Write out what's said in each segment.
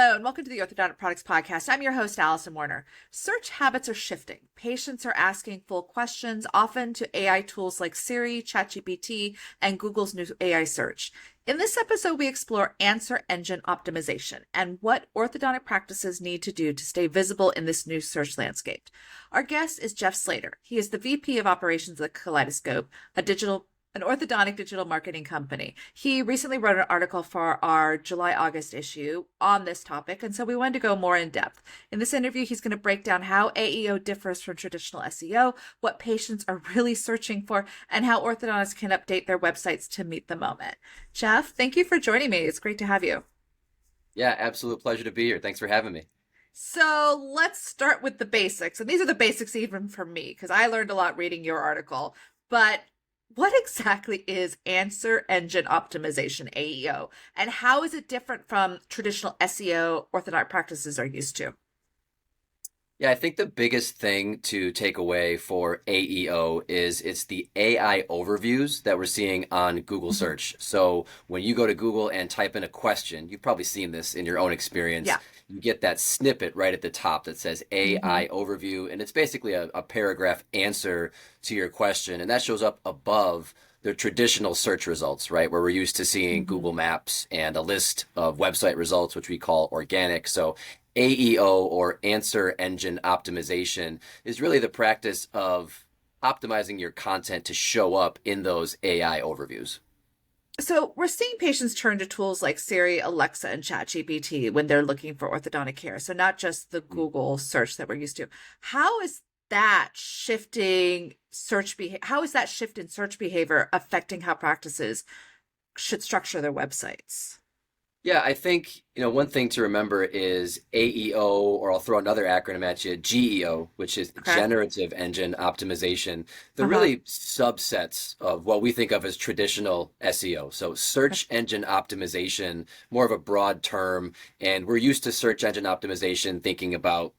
Hello, and welcome to the Orthodontic Products Podcast. I'm your host, Allison Warner. Search habits are shifting. Patients are asking full questions, often to AI tools like Siri, ChatGPT, and Google's new AI search. In this episode, we explore answer engine optimization and what orthodontic practices need to do to stay visible in this new search landscape. Our guest is Jeff Slater. He is the VP of Operations at Kaleidoscope, an orthodontic digital marketing company. He recently wrote an article for our July-August issue on this topic, and so we wanted to go more in depth. In this interview, he's going to break down how AEO differs from traditional SEO, what patients are really searching for, and how orthodontists can update their websites to meet the moment. Jeff, thank you for joining me. It's great to have you. Yeah, absolute pleasure to be here. Thanks for having me. So let's start with the basics. And these are the basics even for me, because I learned a lot reading your article. But what exactly is answer engine optimization, AEO, and how is it different from traditional SEO orthodontic practices are used to? Yeah, I think the biggest thing to take away for AEO is it's the AI overviews that we're seeing on Google search. So when you go to Google and type in a question, you've probably seen this in your own experience. Yeah. You get that snippet right at the top that says AI overview, and it's basically a paragraph answer to your question. And that shows up above the traditional search results, right? Where we're used to seeing Google Maps and a list of website results, which we call organic. So AEO, or answer engine optimization, is really the practice of optimizing your content to show up in those AI overviews. So we're seeing patients turn to tools like Siri, Alexa, and ChatGPT when they're looking for orthodontic care. So not just the Google search that we're used to. How is that shifting search behavior? How is that shift in search behavior affecting how practices should structure their websites? Yeah, I think, one thing to remember is AEO, or I'll throw another acronym at you, GEO, which is generative engine optimization. They're really subsets of what we think of as traditional SEO. So search engine optimization, more of a broad term, and we're used to search engine optimization thinking about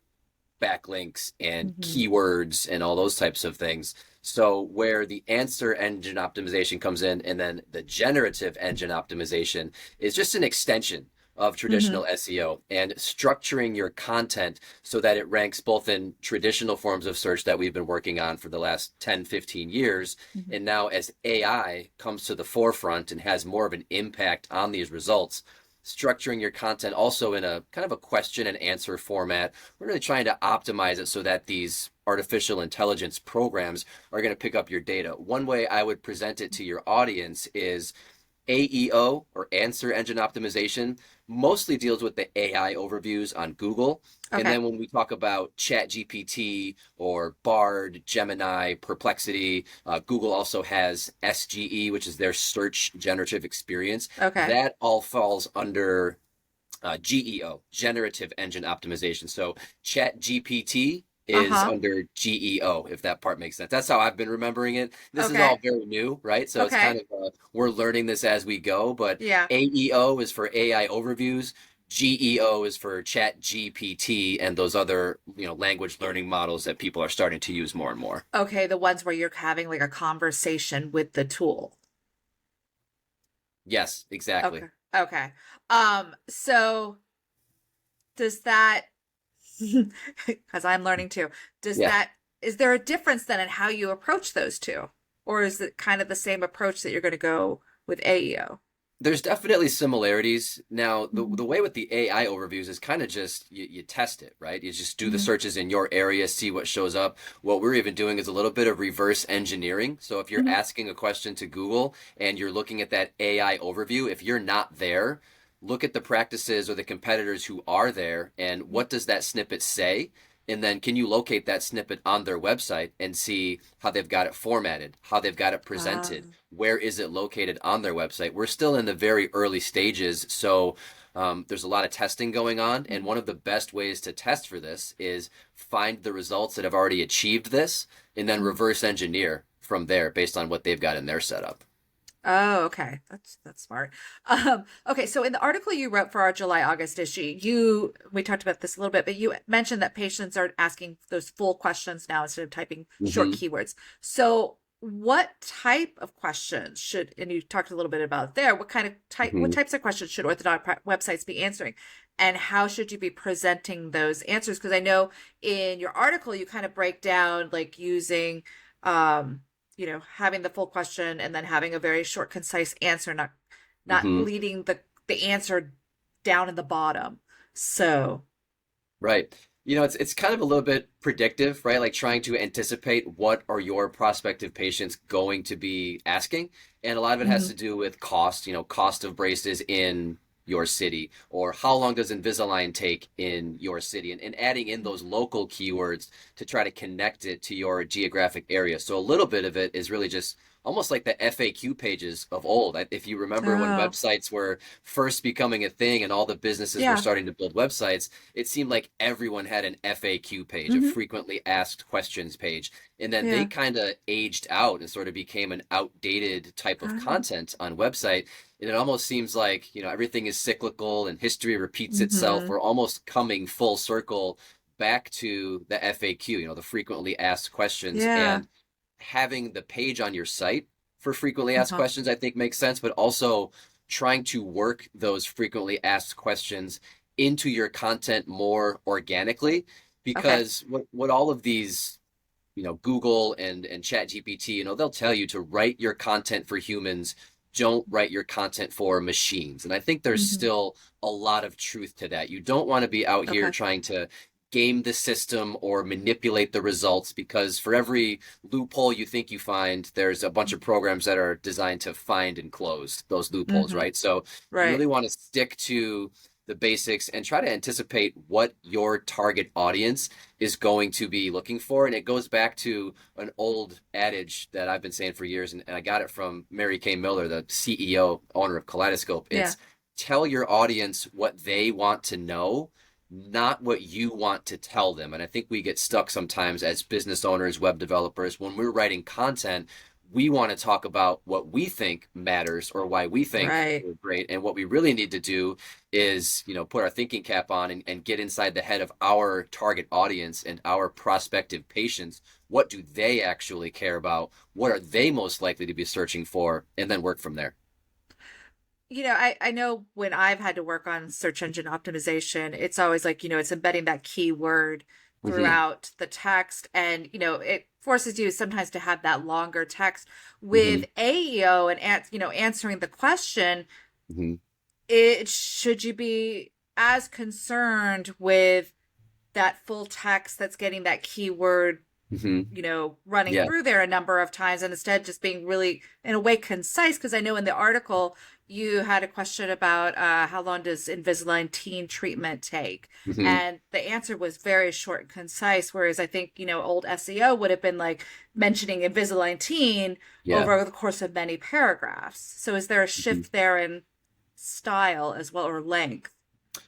backlinks and keywords and all those types of things. So where the answer engine optimization comes in, and then the generative engine optimization is just an extension of traditional SEO and structuring your content so that it ranks both in traditional forms of search that we've been working on for the last 10, 15 years. And now as AI comes to the forefront and has more of an impact on these results, structuring your content also in a kind of a question and answer format. We're really trying to optimize it so that these artificial intelligence programs are going to pick up your data. One way I would present it to your audience is AEO, or answer engine optimization, mostly deals with the AI overviews on Google. And then when we talk about ChatGPT or Bard, Gemini, Perplexity, Google also has SGE, which is their search generative experience. That all falls under GEO, generative engine optimization. So ChatGPT is under GEO, if that part makes sense. That's how I've been remembering it. This is all very new, right? So it's kind of, we're learning this as we go, but AEO is for AI overviews. GEO is for ChatGPT and those other, language learning models that people are starting to use more and more. Okay, the ones where you're having like a conversation with the tool. Yes, exactly. Okay. So does that, because I'm learning too, is there a difference then in how you approach those two? Or is it kind of the same approach that you're going to go with AEO? There's definitely similarities. Now, the way with the AI overviews is kind of just you test it, right? You just do the searches in your area, see what shows up. What we're even doing is a little bit of reverse engineering. So if you're asking a question to Google and you're looking at that AI overview, if you're not there, look at the practices or the competitors who are there, and what does that snippet say? And then can you locate that snippet on their website and see how they've got it formatted, how they've got it presented, where is it located on their website? We're still in the very early stages, so there's a lot of testing going on. And one of the best ways to test for this is find the results that have already achieved this and then reverse engineer from there based on what they've got in their setup. Oh, okay. That's smart. Okay, so in the article you wrote for our July-August issue, we talked about this a little bit, but you mentioned that patients are asking those full questions now instead of typing short keywords. So what type of questions should, and you talked a little bit about there, what Mhm. types of questions should websites be answering? And how should you be presenting those answers? Because I know in your article, you kind of break down like using, having the full question and then having a very short, concise answer, not Mhm. leading the answer down in the bottom. So, Right. It's kind of a little bit predictive, right? Like trying to anticipate what are your prospective patients going to be asking. And a lot of it has mhm. to do with cost, cost of braces in your city, or how long does Invisalign take in your city, and adding in those local keywords to try to connect it to your geographic area. So a little bit of it is really just almost like the FAQ pages of old. If you remember when Oh, websites were first becoming a thing and all the businesses were yeah. starting to build websites, it seemed like everyone had an FAQ page, a Hmm. frequently asked questions page. And then they Yeah. kind of aged out and sort of became an outdated type of Oh. content on website. And it almost seems like, everything is cyclical and history repeats itself. Hmm. We're almost coming full circle back to the FAQ, the frequently asked questions. Yeah. And having the page on your site for frequently asked Uh-huh. questions, I think makes sense, but also trying to work those frequently asked questions into your content more organically, Okay. because what all of these, Google and ChatGPT, they'll tell you to write your content for humans, don't write your content for machines. And I think there's Hmm. still a lot of truth to that. You don't want to be out here Okay. trying to game the system or manipulate the results, because for every loophole you think you find, there's a bunch of programs that are designed to find and close those loopholes, Hmm. right? So you Right. really want to stick to the basics and try to anticipate what your target audience is going to be looking for. And it goes back to an old adage that I've been saying for years, and I got it from Mary Kay Miller, the CEO, owner of Kaleidoscope. Yeah. It's tell your audience what they want to know, not what you want to tell them. And I think we get stuck sometimes as business owners, web developers, when we're writing content. We want to talk about what we think matters or why we think Right. we're great. And what we really need to do is, put our thinking cap on and get inside the head of our target audience and our prospective patients. What do they actually care about? What are they most likely to be searching for? And then work from there. I know when I've had to work on search engine optimization, it's always like, it's embedding that keyword Hmm. throughout the text. And, it forces you sometimes to have that longer text Hmm. with AEO and, answering the question. Hmm. Should you be as concerned with that full text that's getting that keyword, Hmm. running Yeah. through there a number of times and instead just being really, in a way, concise? Because I know in the article you had a question about how long does Invisalign teen treatment take? Hmm. And the answer was very short and concise. Whereas I think, old SEO would have been like mentioning Invisalign teen Yeah. over the course of many paragraphs. So is there a Mhm. shift there in style as well, or length?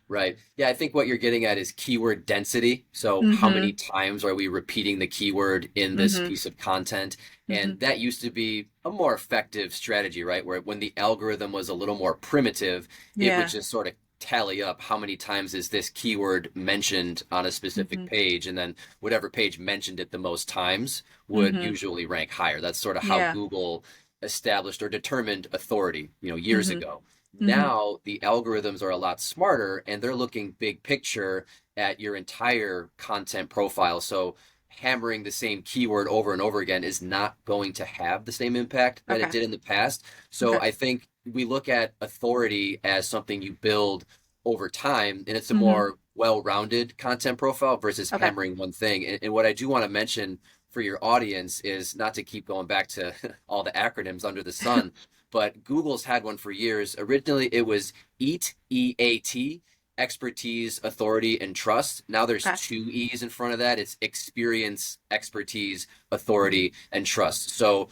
Right. Yeah, I think what you're getting at is keyword density. So, how many Mm-hmm. times are we repeating the keyword in this Mm-hmm. piece of content? Mm-hmm. And that used to be a more effective strategy, right? Where when the algorithm was a little more primitive, it would Yeah. just sort of tally up how many times is this keyword mentioned on a specific Mm-hmm. page. And then whatever page mentioned it the most times would Mm-hmm. usually rank higher. That's sort of how Yeah. Google established or determined authority, years Mm-hmm. ago. Mm-hmm. Now the algorithms are a lot smarter and they're looking big picture at your entire content profile. So hammering the same keyword over and over again is not going to have the same impact that it Okay. did in the past. So Okay. I think we look at authority as something you build over time, and it's a Mm-hmm. more well-rounded content profile versus Okay. hammering one thing. And what I do want to mention for your audience is not to keep going back to all the acronyms under the sun, but Google's had one for years. Originally, it was EAT, EAT, expertise, authority, and trust. Now there's Okay. two E's in front of that. It's experience, expertise, authority, and trust. So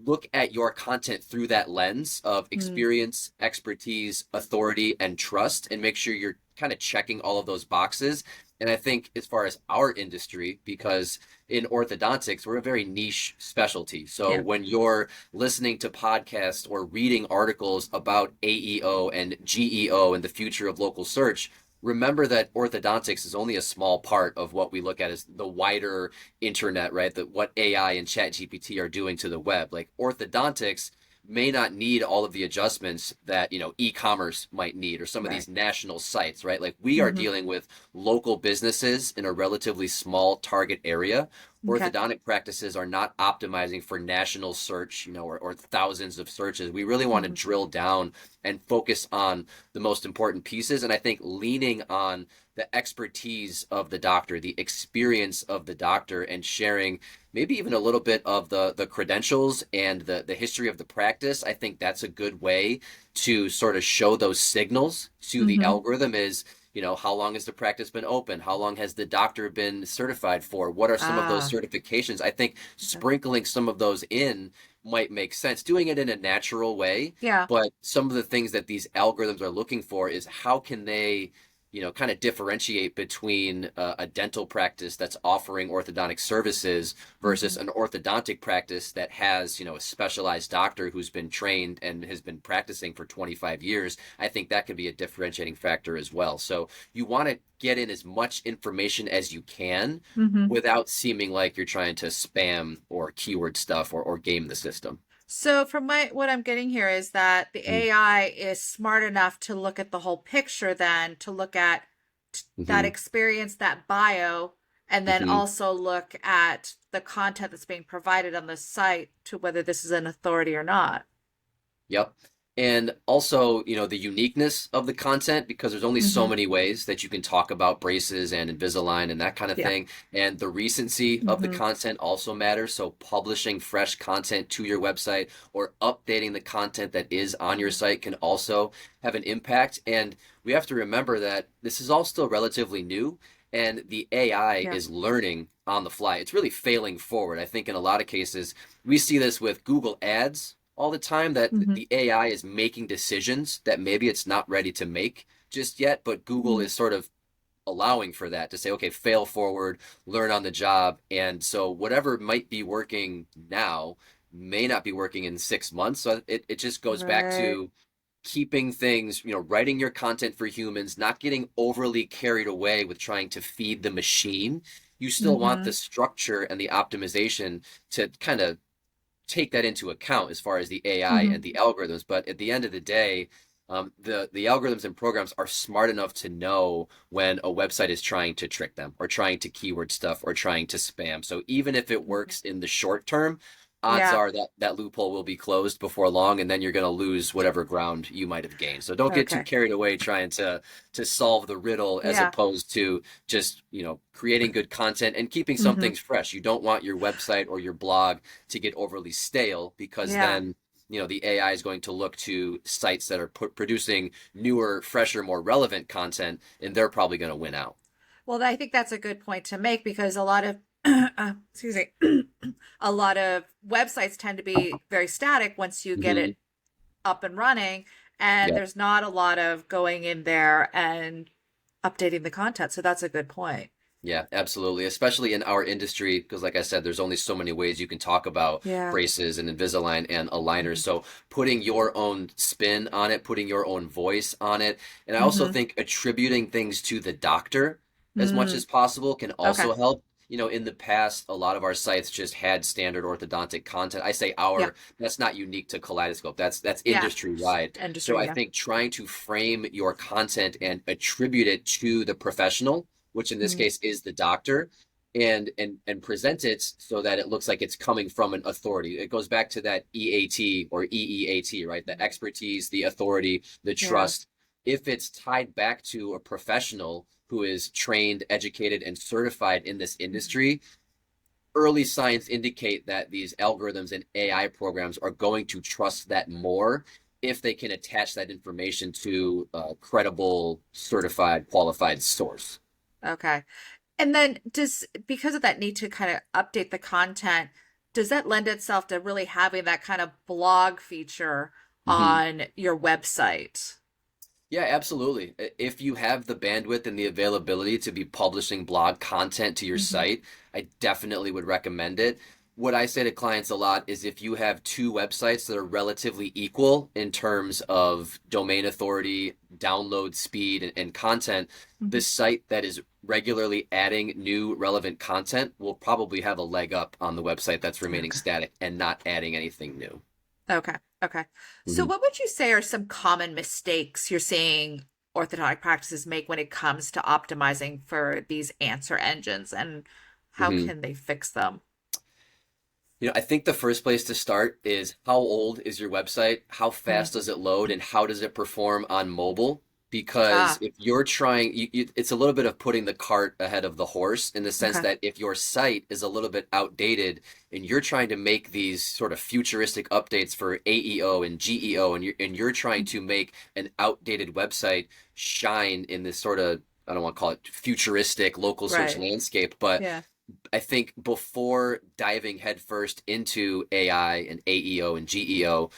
look at your content through that lens of Mm. experience, expertise, authority, and trust, and make sure you're kind of checking all of those boxes. And I think as far as our industry, because in orthodontics, we're a very niche specialty. So Yeah. when you're listening to podcasts or reading articles about AEO and GEO and the future of local search, remember that orthodontics is only a small part of what we look at as the wider internet, right? That what AI and ChatGPT are doing to the web. Like orthodontics may not need all of the adjustments that, e-commerce might need or some of Right. these national sites, right? Like we are Hmm. dealing with local businesses in a relatively small target area. Okay. Orthodontic practices are not optimizing for national search, or thousands of searches. We really want to Hmm. drill down and focus on the most important pieces. And I think leaning on the expertise of the doctor, the experience of the doctor, and sharing maybe even a little bit of the credentials and the history of the practice. I think that's a good way to sort of show those signals to the Hmm. algorithm is, how long has the practice been open? How long has the doctor been certified for? What are some of those Ah, certifications? I think okay. sprinkling some of those in might make sense, doing it in a natural way. Yeah. But some of the things that these algorithms are looking for is how can they, kind of differentiate between a dental practice that's offering orthodontic services versus Hmm. an orthodontic practice that has, a specialized doctor who's been trained and has been practicing for 25 years. I think that could be a differentiating factor as well. So you want to get in as much information as you can Hmm. without seeming like you're trying to spam or keyword stuff or game the system. So from what I'm getting here is that the AI is smart enough to look at the whole picture, then to look at that Mm-hmm. experience, that bio, and then Mm-hmm. also look at the content that's being provided on the site to whether this is an authority or not. Yep. And also, the uniqueness of the content, because there's only so Hmm. many ways that you can talk about braces and Invisalign and that kind of Yeah. thing. And the recency of the Hmm. content also matters. So publishing fresh content to your website or updating the content that is on your Hmm. site can also have an impact. And we have to remember that this is all still relatively new and the AI Yeah. is learning on the fly. It's really failing forward. I think in a lot of cases, we see this with Google Ads all the time that Hmm. the AI is making decisions that maybe it's not ready to make just yet, but Google Hmm. is sort of allowing for that to say, okay, fail forward, learn on the job. And so whatever might be working now may not be working in 6 months. So it just goes back Right. to keeping things, writing your content for humans, not getting overly carried away with trying to feed the machine. You still want Hmm. the structure and the optimization to kind of take that into account as far as the AI Hmm. and the algorithms. But at the end of the day, the algorithms and programs are smart enough to know when a website is trying to trick them or trying to keyword stuff or trying to spam. So even if it works in the short term, odds Yeah. are that that loophole will be closed before long, and then you're going to lose whatever ground you might have gained. So don't get too Okay. carried away trying to solve the riddle as Yeah. opposed to just creating good content and keeping some Hmm. things fresh. You don't want your website or your blog to get overly stale because Yeah. then the AI is going to look to sites that are producing newer, fresher, more relevant content, and they're probably going to win out. Well, I think that's a good point to make because a lot of, excuse me, a lot of websites tend to be very static once you get Hmm. it up and running, and Yep. there's not a lot of going in there and updating the content. So that's a good point. Yeah, absolutely. Especially in our industry, because like I said, there's only so many ways you can talk about Yeah. braces and Invisalign and aligners. Hmm. So putting your own spin on it, putting your own voice on it, and I also Hmm. think attributing things to the doctor as much Mm. as possible can Okay. also help. In the past, a lot of our sites just had standard orthodontic content. I say Yeah. that's not unique to Kaleidoscope. That's Yeah. industry wide. So Industry. I Yeah. think trying to frame your content and attribute it to the professional, which in this Mm. case is the doctor, and present it so that it looks like it's coming from an authority. It goes back to that EAT or EEAT, right? The expertise, the authority, the Yeah. trust. If it's tied back to a professional who is trained, educated, and certified in this Mhm. industry, early signs indicate that these algorithms and AI programs are going to trust that more if they can attach that information to a credible, certified, qualified source. Okay. And then does because of that need to kind of update the content, does that lend itself to really having that kind of blog feature Mm-hmm. on your website? Yeah, absolutely. If you have the bandwidth and the availability to be publishing blog content to your Hmm. site, I definitely would recommend it. What I say to clients a lot is if you have two websites that are relatively equal in terms of domain authority, download speed, and content, the Mhm. site that is regularly adding new relevant content will probably have a leg up on the website that's remaining Okay. static and not adding anything new. Okay. Okay. So Mhm. what would you say are some common mistakes you're seeing orthodontic practices make when it comes to optimizing for these answer engines, and how Mhm. can they fix them? I think the first place to start is how old is your website? How Mm. fast does it load? And how does it perform on mobile? Because Ah, if you're trying, it's a little bit of putting the cart ahead of the horse in the sense okay. that if your site is a little bit outdated and you're trying to make these sort of futuristic updates for AEO and GEO and you're trying to make an outdated website shine in this sort of, I don't want to call it futuristic local search Right. landscape, but Yeah. I think before diving headfirst into AI and AEO and GEO,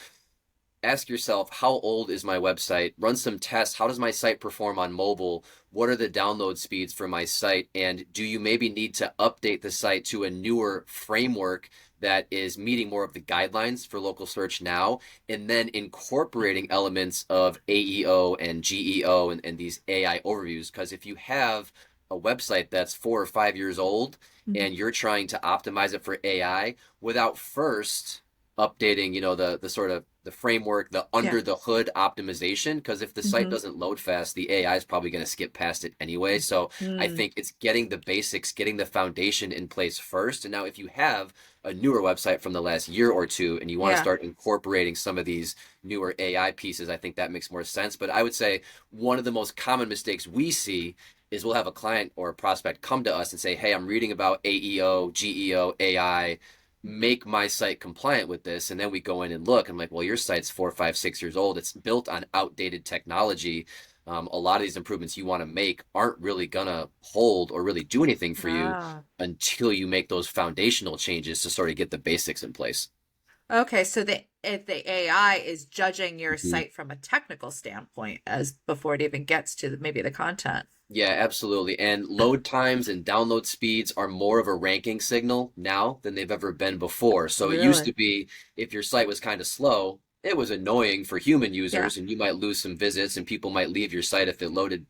ask yourself, how old is my website? Run some tests. How does my site perform on mobile? What are the download speeds for my site? And do you maybe need to update the site to a newer framework that is meeting more of the guidelines for local search now, and then incorporating elements of AEO and GEO and these AI overviews? Because if you have a website that's 4 or 5 years old Mhm. and you're trying to optimize it for AI without first updating, the sort of the framework, the Yeah. under the hood optimization, because if the site Hmm. doesn't load fast, the AI is probably going to skip past it anyway. So I Mm. think it's getting the basics, getting the foundation in place first. And now if you have a newer website from the last year or two and you want to Yeah. start incorporating some of these newer AI pieces, I think that makes more sense. But I would say one of the most common mistakes we see is we'll have a client or a prospect come to us and say, "Hey, I'm reading about AEO, GEO, AI, make my site compliant with this." And then we go in and look. I'm like, well, your site's 4, 5, 6 years old. It's built on outdated technology. A lot of these improvements you want to make aren't really gonna hold or really do anything for you Ah. until you make those foundational changes to sort of get the basics in place. Okay, so if the AI is judging your Mhm. site from a technical standpoint as before it even gets to maybe the content. Yeah, absolutely. And load times and download speeds are more of a ranking signal now than they've ever been before. So it used Really? to be if your site was kind of slow, it was annoying for human Yeah. users and you might lose some visits and people might leave your site if it loaded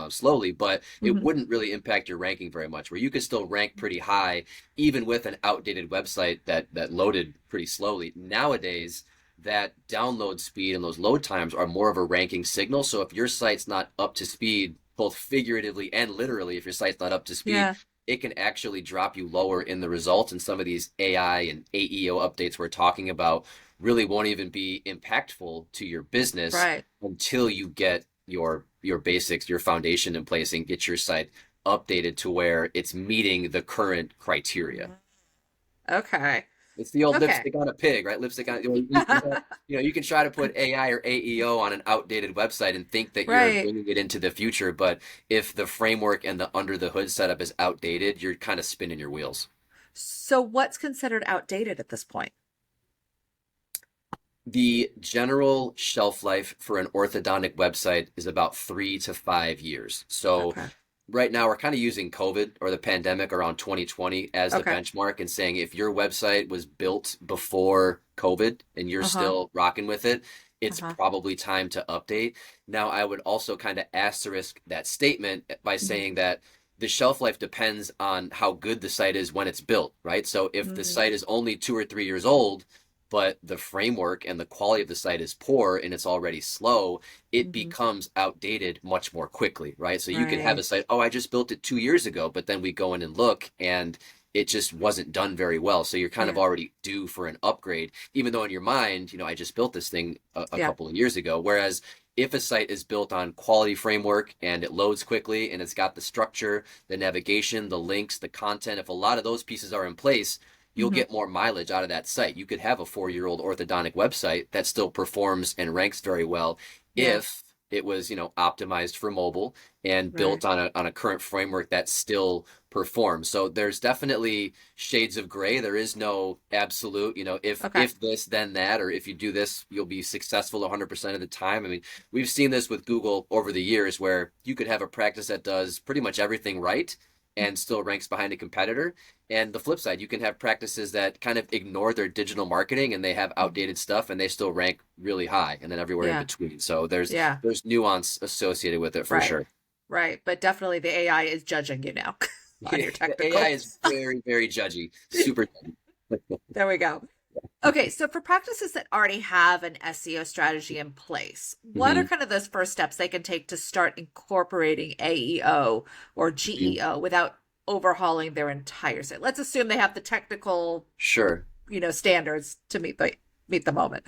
slowly, but it Hmm. wouldn't really impact your ranking very much, where you could still rank pretty high even with an outdated website that loaded pretty slowly. Nowadays, that download speed and those load times are more of a ranking signal. So if your site's not up to speed, both figuratively and literally, if your site's not up to speed, Yeah. it can actually drop you lower in the results. And some of these AI and AEO updates we're talking about really won't even be impactful to your business Right. until you get your basics, your foundation in place and get your site updated to where it's meeting the current criteria. Okay. It's the old Okay. lipstick on a pig, right? Lipstick on you can try to put AI or AEO on an outdated website and think that you're Right. bringing it into the future, but if the framework and the under the hood setup is outdated, you're kind of spinning your wheels. So what's considered outdated at this point? The general shelf life for an orthodontic website is about 3 to 5 years. So Okay. right now we're kind of using COVID or the pandemic around 2020 as the Okay. benchmark and saying if your website was built before COVID and you're Uh-huh. still rocking with it, it's Uh-huh. probably time to update. Now, I would also kind of asterisk that statement by Hmm. saying that the shelf life depends on how good the site is when it's built, right? So if the Hmm. site is only 2 or 3 years old, but the framework and the quality of the site is poor and it's already slow, it Hmm. becomes outdated much more quickly, right? So you could have a Right. site, oh, I just built it 2 years ago, but then we go in and look and it just wasn't done very well. So you're kind of Yeah. already due for an upgrade, even though in your mind, I just built this thing a Yeah. couple of years ago. Whereas if a site is built on quality framework and it loads quickly and it's got the structure, the navigation, the links, the content, if a lot of those pieces are in place, you'll Hmm. get more mileage out of that site. You could have a 4 year old orthodontic website that still performs and ranks very well Yeah. if it was, optimized for mobile and Right. built on a current framework that still performs. So there's definitely shades of gray. There is no absolute, if Okay. if this then that, or if you do this, you'll be successful 100% of the time. I mean, we've seen this with Google over the years where you could have a practice that does pretty much everything right and still ranks behind a competitor. And the flip side, you can have practices that kind of ignore their digital marketing and they have outdated stuff and they still rank really high, and then everywhere in Yeah. between. So Yeah. there's nuance associated with it for Right. sure. Right. But definitely the AI is judging you now on your The AI is technicals. very, very judgy, super judgy. There we go. Okay, so for practices that already have an SEO strategy in place, what are Mhm, kind of those first steps they can take to start incorporating AEO or mhm. GEO without overhauling their entire site? Let's assume they have the technical, Sure. standards to meet the moment.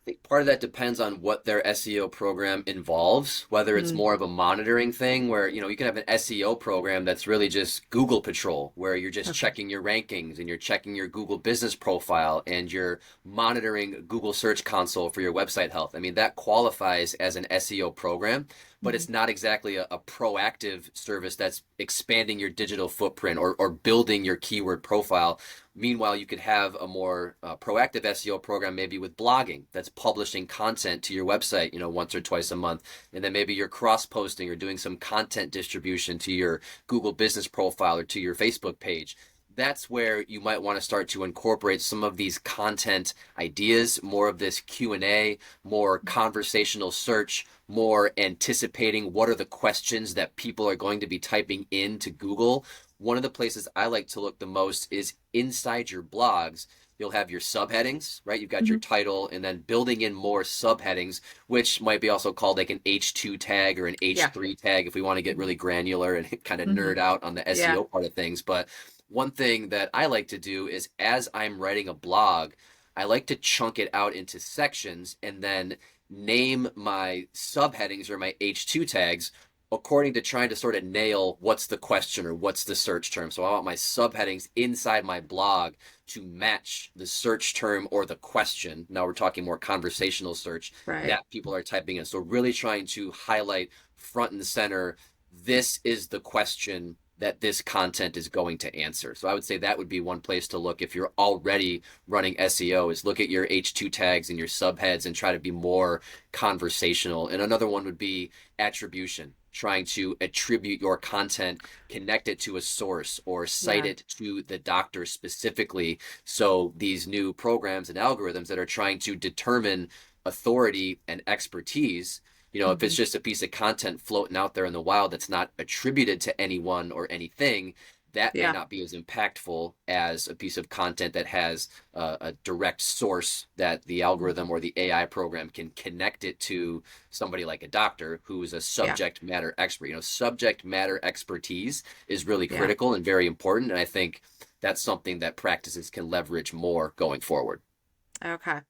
I think part of that depends on what their SEO program involves, whether it's Mm, more of a monitoring thing where, you can have an SEO program that's really just Google Patrol, where you're just okay. checking your rankings and you're checking your Google business profile and you're monitoring Google Search Console for your website health. I mean, that qualifies as an SEO program, but Mhm. it's not exactly a proactive service that's expanding your digital footprint or building your keyword profile. Meanwhile, you could have a more proactive SEO program, maybe with blogging, that's publishing content to your website, once or twice a month. And then maybe you're cross-posting or doing some content distribution to your Google business profile or to your Facebook page. That's where you might want to start to incorporate some of these content ideas, more of this Q&A, more conversational search, more anticipating what are the questions that people are going to be typing into Google. One of the places I like to look the most is inside your blogs. You'll have your subheadings, right? You've got your Mhm. title and then building in more subheadings, which might be also called like an H2 tag or an Yeah. H3 tag if we want to get Mhm. really granular and kind of Mhm. nerd out on the Yeah. SEO part of things. But one thing that I like to do is as I'm writing a blog, I like to chunk it out into sections and then name my subheadings or my H2 tags according to trying to sort of nail what's the question or what's the search term. So I want my subheadings inside my blog to match the search term or the question. Now we're talking more conversational search Right. that people are typing in. So really trying to highlight front and center, this is the question that this content is going to answer. So I would say that would be one place to look if you're already running SEO, is look at your H2 tags and your subheads and try to be more conversational. And another one would be attribution, trying to attribute your content, connect it to a source or cite Yeah. it to the doctor specifically. So these new programs and algorithms that are trying to determine authority and expertise, if it's Mhm. just a piece of content floating out there in the wild that's not attributed to anyone or anything, that may Yeah. not be as impactful as a piece of content that has a direct source that the algorithm or the AI program can connect it to somebody like a doctor who is a Yeah. subject matter expert. Subject matter expertise is really Yeah. critical and very important. And I think that's something that practices can leverage more going forward. Okay.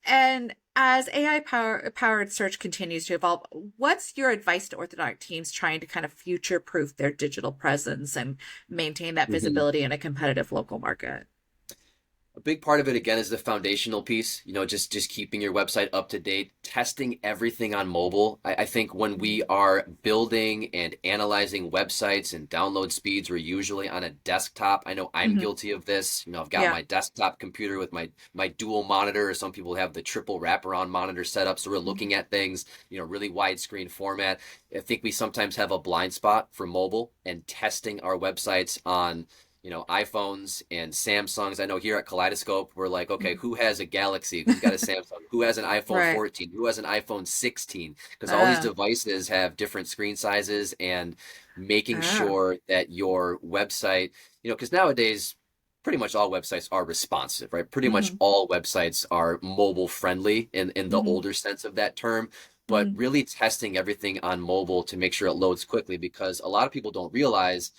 And as powered search continues to evolve, what's your advice to orthodontic teams trying to kind of future proof their digital presence and maintain that Mhm. visibility in a competitive local market? A big part of it again is the foundational piece, just keeping your website up to date, testing everything on mobile. I think when we Mhm. are building and analyzing websites and download speeds, we're usually on a desktop. I know I'm Mhm. guilty of this. I've got Yeah. my desktop computer with my dual monitor, or some people have the triple wraparound monitor set up. So we're Mhm. looking at things, really widescreen format. I think we sometimes have a blind spot for mobile and testing our websites on iPhones and Samsungs. I know here at Kaleidoscope, we're like, okay, Mhm. who has a Galaxy? Who's got a Samsung? Who has an iPhone Right. 14? Who has an iPhone 16? Because all these Uh, devices have different screen sizes, and making oh. sure that your website, because nowadays, pretty much all websites are responsive, right? Pretty much Mhm. all websites are mobile friendly in the Mhm. older sense of that term. But Mhm. really testing everything on mobile to make sure it loads quickly, because a lot of people don't realize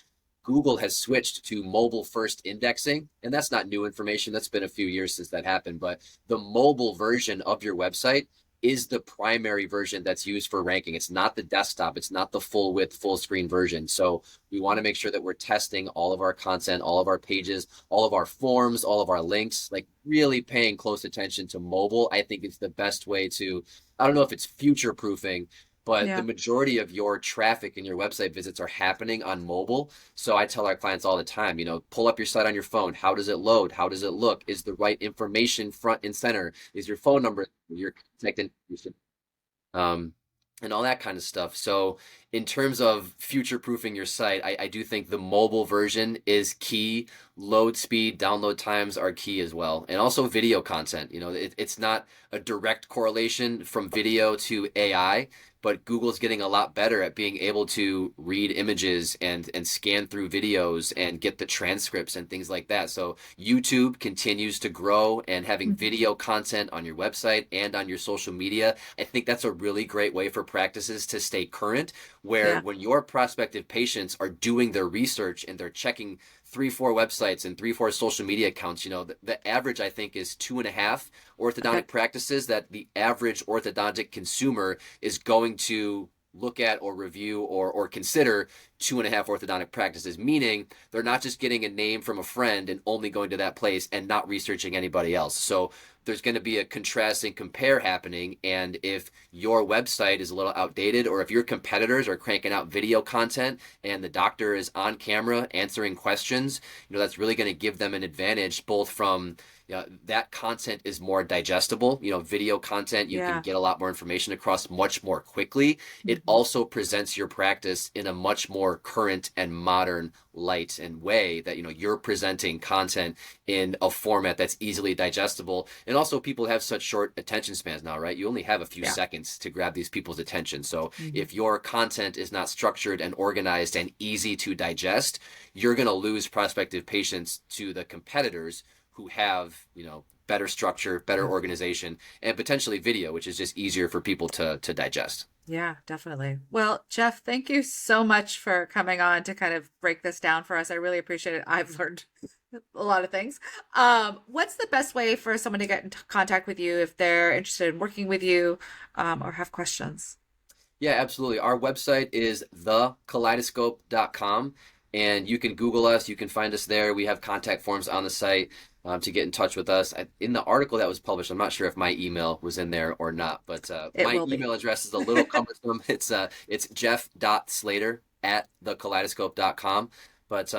Google has switched to mobile first indexing, and that's not new information. That's been a few years since that happened, but the mobile version of your website is the primary version that's used for ranking. It's not the desktop, it's not the full width, full screen version. So we want to make sure that we're testing all of our content, all of our pages, all of our forms, all of our links, like really paying close attention to mobile. I think it's the best way to, I don't know if it's future proofing, but the Yeah. majority of your traffic and your website visits are happening on mobile. So I tell our clients all the time, pull up your site on your phone. How does it load? How does it look? Is the right information front and center? Is your phone number, your contact information? Um, and all that kind of stuff. So in terms of future-proofing your site, I do think the mobile version is key. Load speed, download times are key as well. And also video content. It's not a direct correlation from video to AI, but Google's getting a lot better at being able to read images and scan through videos and get the transcripts and things like that. So YouTube continues to grow, and having video content on your website and on your social media, I think that's a really great way for practices to stay current, where when your prospective patients are doing their research and they're checking 3, 4 websites and 3, 4 social media accounts, the average, I think, is 2.5 orthodontic practices that the average orthodontic consumer is going to look at or review or consider 2.5 orthodontic practices, meaning they're not just getting a name from a friend and only going to that place and not researching anybody else. So there's going to be a contrast and compare happening. And if your website is a little outdated, or if your competitors are cranking out video content and the doctor is on camera answering questions, that's really going to give them an advantage, both from that content is more digestible. Video content, you can get a lot more information across much more quickly. It also presents your practice in a much more current and modern light and way, that you're presenting content in a format that's easily digestible. And also, people have such short attention spans now, right? You only have a few seconds to grab these people's attention. So if your content is not structured and organized and easy to digest, you're going to lose prospective patients to the competitors who have better structure, better organization, and potentially video, which is just easier for people to digest. Yeah, definitely. Well, Jeff, thank you so much for coming on to kind of break this down for us. I really appreciate it. I've learned a lot of things. What's the best way for someone to get in contact with you if they're interested in working with you, or have questions? Yeah, absolutely. Our website is thekaleidoscope.com, and you can Google us. You can find us there. We have contact forms on the site to get in touch with us. In the article that was published, I'm not sure if my email was in there or not, but my email address is a little cumbersome. It's jeff.slater@thekaleidoscope.com. But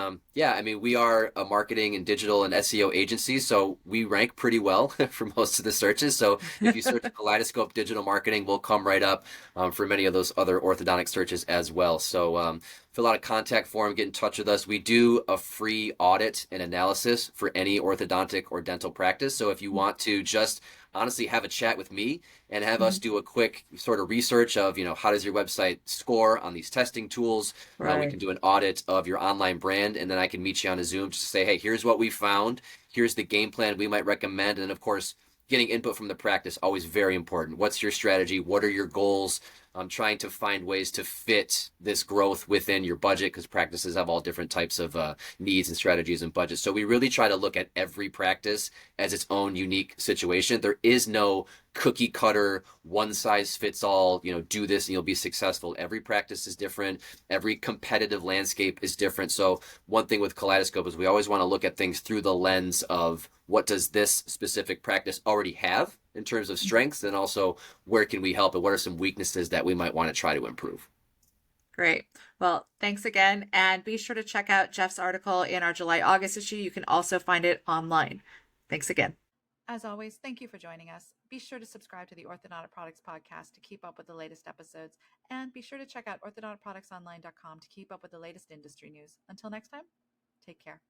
we are a marketing and digital and SEO agency, so we rank pretty well for most of the searches. So if you search Kaleidoscope digital marketing, we'll come right up for many of those other orthodontic searches as well. So fill out a contact form, get in touch with us. We do a free audit and analysis for any orthodontic or dental practice. So if you want to just honestly have a chat with me and have us do a quick sort of research of, how does your website score on these testing tools? We can do an audit of your online brand, and then I can meet you on a Zoom just to say, hey, here's what we found. Here's the game plan we might recommend. And of course, getting input from the practice, always very important. What's your strategy? What are your goals? Trying to find ways to fit this growth within your budget, because practices have all different types of needs and strategies and budgets. So we really try to look at every practice as its own unique situation. There is no cookie cutter, one size fits all, do this and you'll be successful. Every practice is different. Every competitive landscape is different. So one thing with Kaleidoscope is we always want to look at things through the lens of what does this specific practice already have in terms of strengths, and also where can we help and what are some weaknesses that we might want to try to improve. Great. Well, thanks again. And be sure to check out Jeff's article in our July-August issue. You can also find it online. Thanks again. As always, thank you for joining us. Be sure to subscribe to the Orthodontic Products Podcast to keep up with the latest episodes. And be sure to check out orthodonticproductsonline.com to keep up with the latest industry news. Until next time, take care.